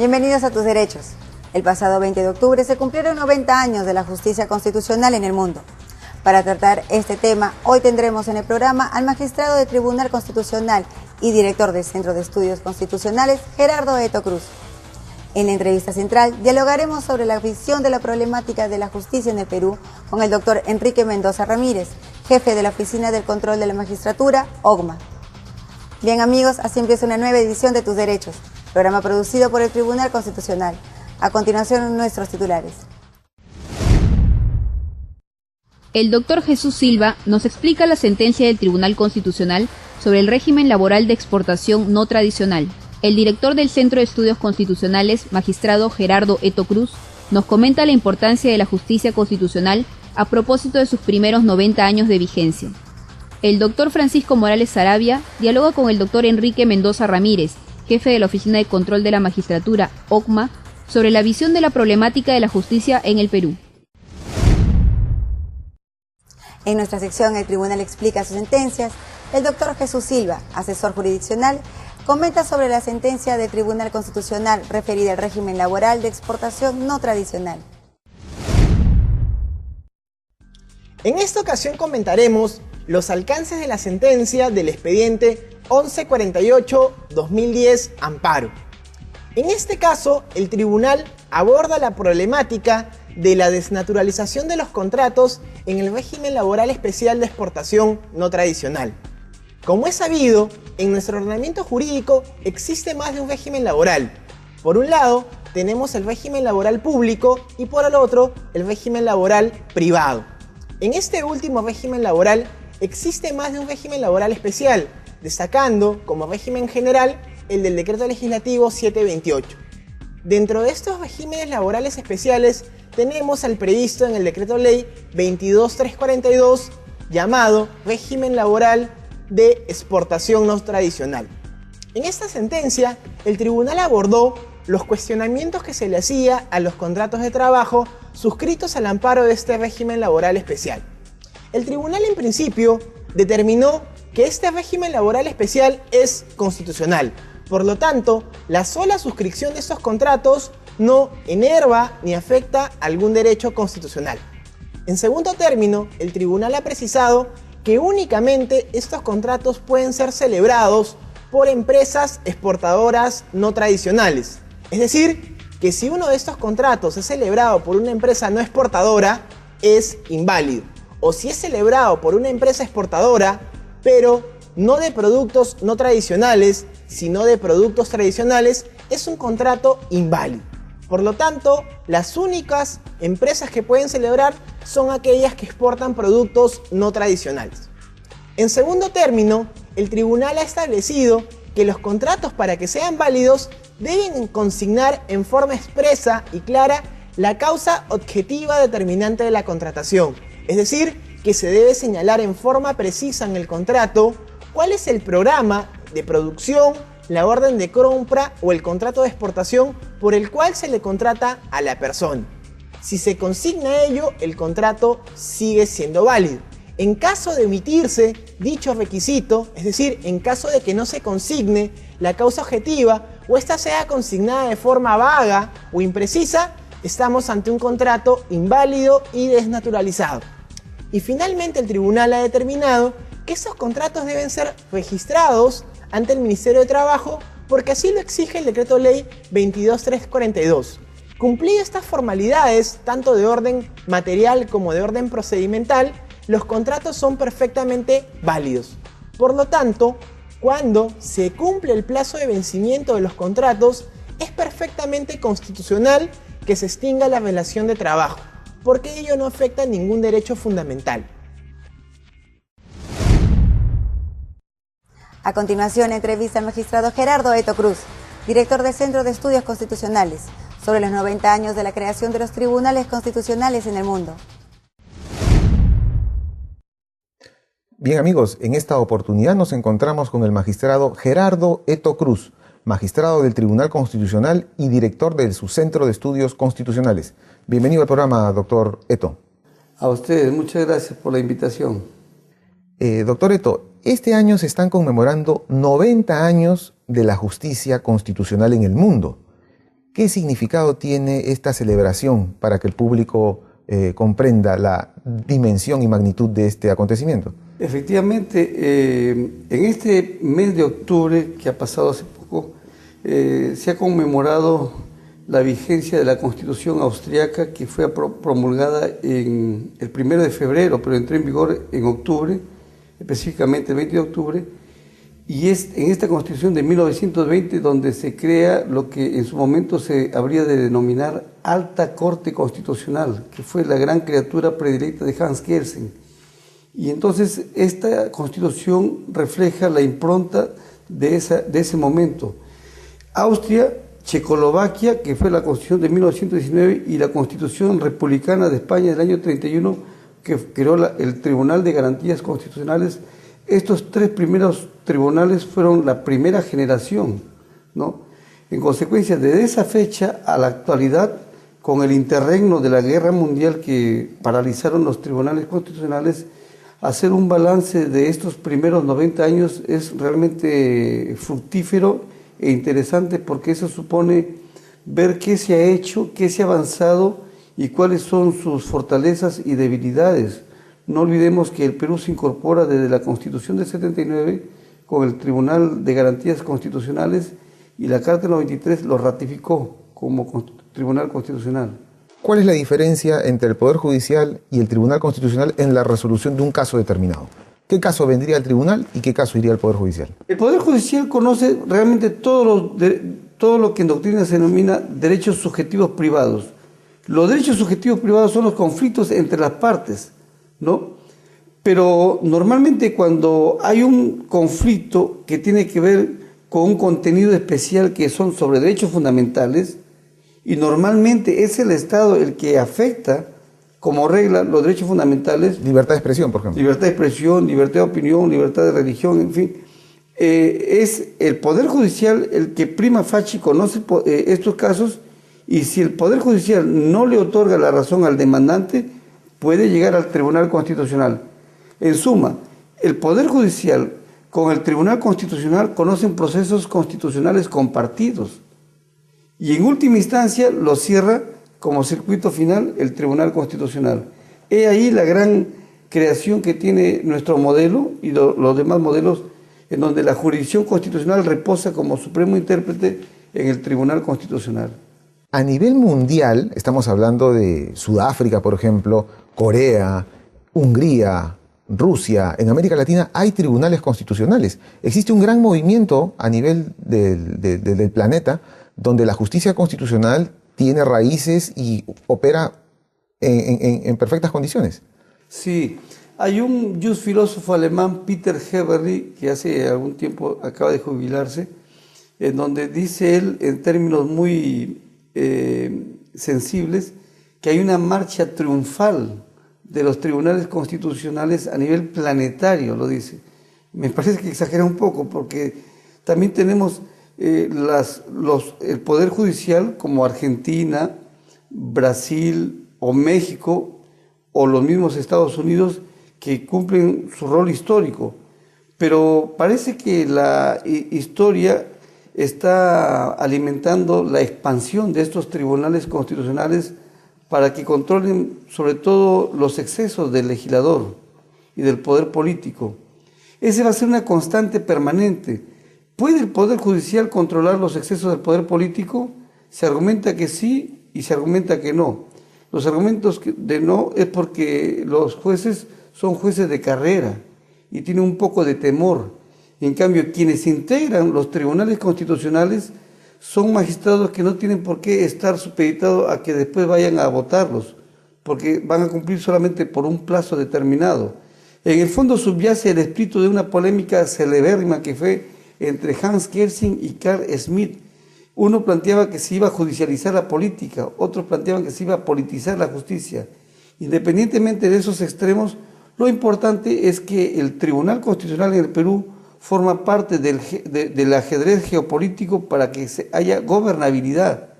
Bienvenidos a Tus Derechos. El pasado 20 de octubre se cumplieron 90 años de la justicia constitucional en el mundo. Para tratar este tema, hoy tendremos en el programa al magistrado del Tribunal Constitucional y director del Centro de Estudios Constitucionales, Gerardo Eto Cruz. En la entrevista central, dialogaremos sobre la visión de la problemática de la justicia en el Perú con el doctor Enrique Mendoza Ramírez, jefe de la Oficina del Control de la Magistratura, OCMA. Bien amigos, así empieza una nueva edición de Tus Derechos, programa producido por el Tribunal Constitucional. A continuación, nuestros titulares. El doctor Jesús Silva nos explica la sentencia del Tribunal Constitucional sobre el régimen laboral de exportación no tradicional. El director del Centro de Estudios Constitucionales, magistrado Gerardo Eto Cruz, nos comenta la importancia de la justicia constitucional a propósito de sus primeros 90 años de vigencia. El doctor Francisco Morales Sarabia dialoga con el doctor Enrique Mendoza Ramírez, jefe de la Oficina de Control de la Magistratura, OCMA, sobre la visión de la problemática de la justicia en el Perú. En nuestra sección El Tribunal explica sus sentencias, el doctor Jesús Silva, asesor jurisdiccional, comenta sobre la sentencia del Tribunal Constitucional referida al régimen laboral de exportación no tradicional. En esta ocasión comentaremos los alcances de la sentencia del expediente 1148-2010 Amparo. En este caso, el tribunal aborda la problemática de la desnaturalización de los contratos en el régimen laboral especial de exportación no tradicional. Como es sabido, en nuestro ordenamiento jurídico existe más de un régimen laboral. Por un lado, tenemos el régimen laboral público y por el otro, el régimen laboral privado. En este último régimen laboral existe más de un régimen laboral especial, destacando como régimen general el del Decreto Legislativo 728. Dentro de estos regímenes laborales especiales tenemos al previsto en el Decreto Ley 22342 llamado Régimen Laboral de Exportación No Tradicional. En esta sentencia, el tribunal abordó los cuestionamientos que se le hacía a los contratos de trabajo suscritos al amparo de este régimen laboral especial. El tribunal en principio determinó que este régimen laboral especial es constitucional. Por lo tanto, la sola suscripción de estos contratos no enerva ni afecta algún derecho constitucional. En segundo término, el tribunal ha precisado que únicamente estos contratos pueden ser celebrados por empresas exportadoras no tradicionales. Es decir, que si uno de estos contratos es celebrado por una empresa no exportadora, es inválido. O si es celebrado por una empresa exportadora, pero no de productos no tradicionales, sino de productos tradicionales, es un contrato inválido. Por lo tanto, las únicas empresas que pueden celebrar son aquellas que exportan productos no tradicionales. En segundo término, el tribunal ha establecido que los contratos, para que sean válidos, deben consignar en forma expresa y clara la causa objetiva determinante de la contratación. Es decir, que se debe señalar en forma precisa en el contrato cuál es el programa de producción, la orden de compra o el contrato de exportación por el cual se le contrata a la persona. Si se consigna ello, el contrato sigue siendo válido. En caso de omitirse dicho requisito, es decir, en caso de que no se consigne la causa objetiva o esta sea consignada de forma vaga o imprecisa, estamos ante un contrato inválido y desnaturalizado. Y finalmente el tribunal ha determinado que estos contratos deben ser registrados ante el Ministerio de Trabajo porque así lo exige el Decreto Ley 22342. Cumplidas estas formalidades, tanto de orden material como de orden procedimental, los contratos son perfectamente válidos. Por lo tanto, cuando se cumple el plazo de vencimiento de los contratos, es perfectamente constitucional que se extinga la relación de trabajo, porque ello no afecta ningún derecho fundamental. A continuación, entrevista al magistrado Gerardo Eto Cruz, director del Centro de Estudios Constitucionales, sobre los 90 años de la creación de los tribunales constitucionales en el mundo. Bien amigos, en esta oportunidad nos encontramos con el magistrado Gerardo Eto Cruz, magistrado del Tribunal Constitucional y director de su Centro de Estudios Constitucionales. Bienvenido al programa, doctor Eto. A ustedes, muchas gracias por la invitación. Doctor Eto, este año se están conmemorando 90 años de la justicia constitucional en el mundo. ¿Qué significado tiene esta celebración para que el público comprenda la dimensión y magnitud de este acontecimiento? Efectivamente, en este mes de octubre, que ha pasado hace poco, se ha conmemorado la vigencia de la Constitución austriaca, que fue promulgada el 1 de febrero, pero entró en vigor en octubre, específicamente el 20 de octubre, y es en esta Constitución de 1920 donde se crea lo que en su momento se habría de denominar Alta Corte Constitucional, que fue la gran criatura predilecta de Hans Kelsen. Y entonces esta Constitución refleja la impronta de ese momento. Austria, Checoslovaquia, que fue la Constitución de 1919, y la Constitución Republicana de España del año 31, que creó el Tribunal de Garantías Constitucionales. Estos tres primeros tribunales fueron la primera generación, ¿no? En consecuencia, desde esa fecha a la actualidad, con el interregno de la Guerra Mundial que paralizaron los tribunales constitucionales, hacer un balance de estos primeros 90 años es realmente fructífero e interesante, porque eso supone ver qué se ha hecho, qué se ha avanzado y cuáles son sus fortalezas y debilidades. No olvidemos que el Perú se incorpora desde la Constitución del 79 con el Tribunal de Garantías Constitucionales, y la Carta del 93 lo ratificó como Tribunal Constitucional. ¿Cuál es la diferencia entre el Poder Judicial y el Tribunal Constitucional en la resolución de un caso determinado? ¿Qué caso vendría al tribunal y qué caso iría al Poder Judicial? El Poder Judicial conoce realmente todo lo que en doctrina se denomina derechos subjetivos privados. Los derechos subjetivos privados son los conflictos entre las partes, ¿no? Pero normalmente cuando hay un conflicto que tiene que ver con un contenido especial que son sobre derechos fundamentales, y normalmente es el Estado el que afecta como regla los derechos fundamentales. Libertad de expresión, por ejemplo. Libertad de expresión, libertad de opinión, libertad de religión, en fin. Es el Poder Judicial el que prima facie conoce estos casos, y si el Poder Judicial no le otorga la razón al demandante, puede llegar al Tribunal Constitucional. En suma, el Poder Judicial con el Tribunal Constitucional conocen procesos constitucionales compartidos, y en última instancia lo cierra como circuito final el Tribunal Constitucional. He ahí la gran creación que tiene nuestro modelo y los demás modelos, en donde la jurisdicción constitucional reposa como supremo intérprete en el Tribunal Constitucional. A nivel mundial, estamos hablando de Sudáfrica, por ejemplo, Corea, Hungría, Rusia, en América Latina hay tribunales constitucionales. Existe un gran movimiento a nivel del planeta donde la justicia constitucional tiene raíces y opera en perfectas condiciones. Sí, hay un filósofo alemán, Peter Heberli, que hace algún tiempo acaba de jubilarse, en donde dice él, en términos muy sensibles, que hay una marcha triunfal de los tribunales constitucionales a nivel planetario, lo dice. Me parece que exagera un poco, porque también tenemos el Poder Judicial como Argentina, Brasil o México o los mismos Estados Unidos, que cumplen su rol histórico. Pero parece que la historia está alimentando la expansión de estos tribunales constitucionales para que controlen sobre todo los excesos del legislador y del poder político. Ese va a ser una constante permanente. ¿Puede el Poder Judicial controlar los excesos del poder político? Se argumenta que sí y se argumenta que no. Los argumentos de no es porque los jueces son jueces de carrera y tienen un poco de temor. En cambio, quienes integran los tribunales constitucionales son magistrados que no tienen por qué estar supeditados a que después vayan a votarlos, porque van a cumplir solamente por un plazo determinado. En el fondo subyace el espíritu de una polémica celebérrima que fue entre Hans Kelsen y Carl Schmitt. Uno planteaba que se iba a judicializar la política, otros planteaban que se iba a politizar la justicia. Independientemente de esos extremos, lo importante es que el Tribunal Constitucional en el Perú forma parte del ajedrez geopolítico para que haya gobernabilidad,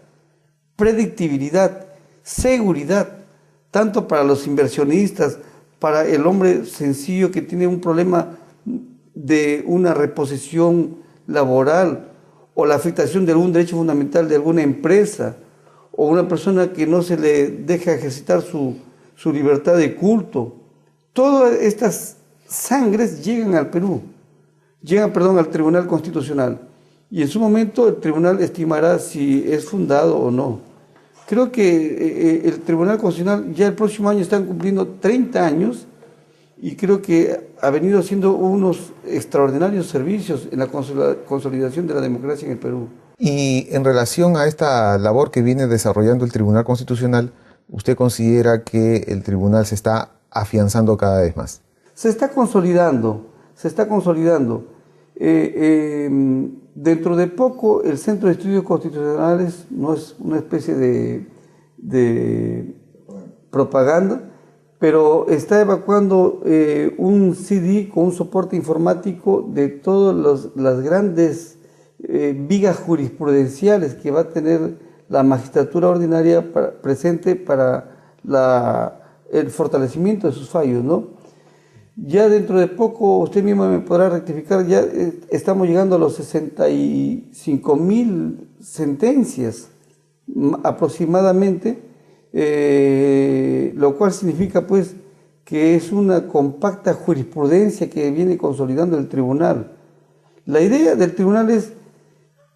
predictibilidad, seguridad, tanto para los inversionistas, para el hombre sencillo que tiene un problema de una reposición laboral, o la afectación de algún derecho fundamental de alguna empresa, o una persona que no se le deja ejercitar su libertad de culto. Todas estas sangres llegan al Perú, al Tribunal Constitucional, y en su momento el tribunal estimará si es fundado o no. Creo que el Tribunal Constitucional ya el próximo año están cumpliendo 30 años y creo que ha venido haciendo unos extraordinarios servicios en la consolidación de la democracia en el Perú. Y en relación a esta labor que viene desarrollando el Tribunal Constitucional, ¿usted considera que el tribunal se está afianzando cada vez más? Se está consolidando. Dentro de poco, el Centro de Estudios Constitucionales no es una especie de propaganda, pero está evacuando un CD con un soporte informático de todas las grandes vigas jurisprudenciales que va a tener la magistratura ordinaria presente para el fortalecimiento de sus fallos, ¿no? Ya dentro de poco, usted mismo me podrá rectificar, ya estamos llegando a los 65.000 sentencias aproximadamente, lo cual significa pues que es una compacta jurisprudencia que viene consolidando el tribunal. La idea del tribunal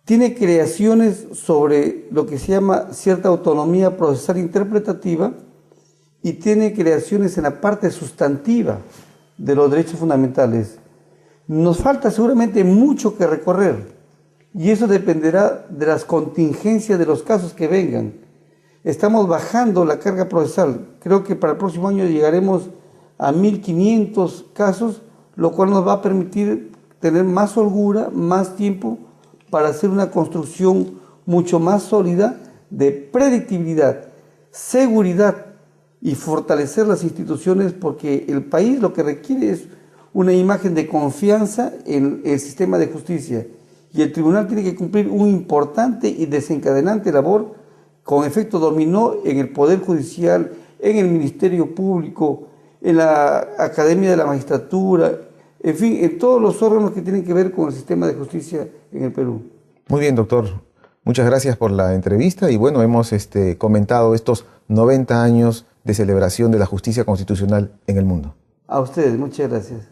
tiene creaciones sobre lo que se llama cierta autonomía procesal interpretativa y tiene creaciones en la parte sustantiva de los derechos fundamentales. Nos falta seguramente mucho que recorrer y eso dependerá de las contingencias de los casos que vengan. Estamos bajando la carga procesal. Creo que para el próximo año llegaremos a 1.500 casos, lo cual nos va a permitir tener más holgura, más tiempo para hacer una construcción mucho más sólida de predictibilidad, seguridad y fortalecer las instituciones, porque el país lo que requiere es una imagen de confianza en el sistema de justicia y el tribunal tiene que cumplir un importante y desencadenante labor con efecto dominó en el Poder Judicial, en el Ministerio Público, en la Academia de la Magistratura, en fin, en todos los órganos que tienen que ver con el sistema de justicia en el Perú. Muy bien, doctor. Muchas gracias por la entrevista y bueno, hemos comentado estos 90 años de celebración de la justicia constitucional en el mundo. A ustedes, muchas gracias.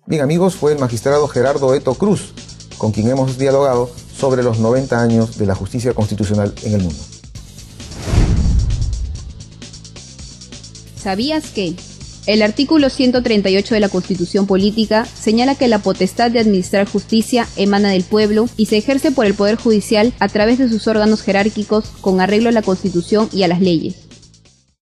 Bien amigos, fue el magistrado Gerardo Eto Cruz, con quien hemos dialogado sobre los 90 años de la justicia constitucional en el mundo. ¿Sabías que? El artículo 138 de la Constitución Política señala que la potestad de administrar justicia emana del pueblo y se ejerce por el Poder Judicial a través de sus órganos jerárquicos con arreglo a la Constitución y a las leyes.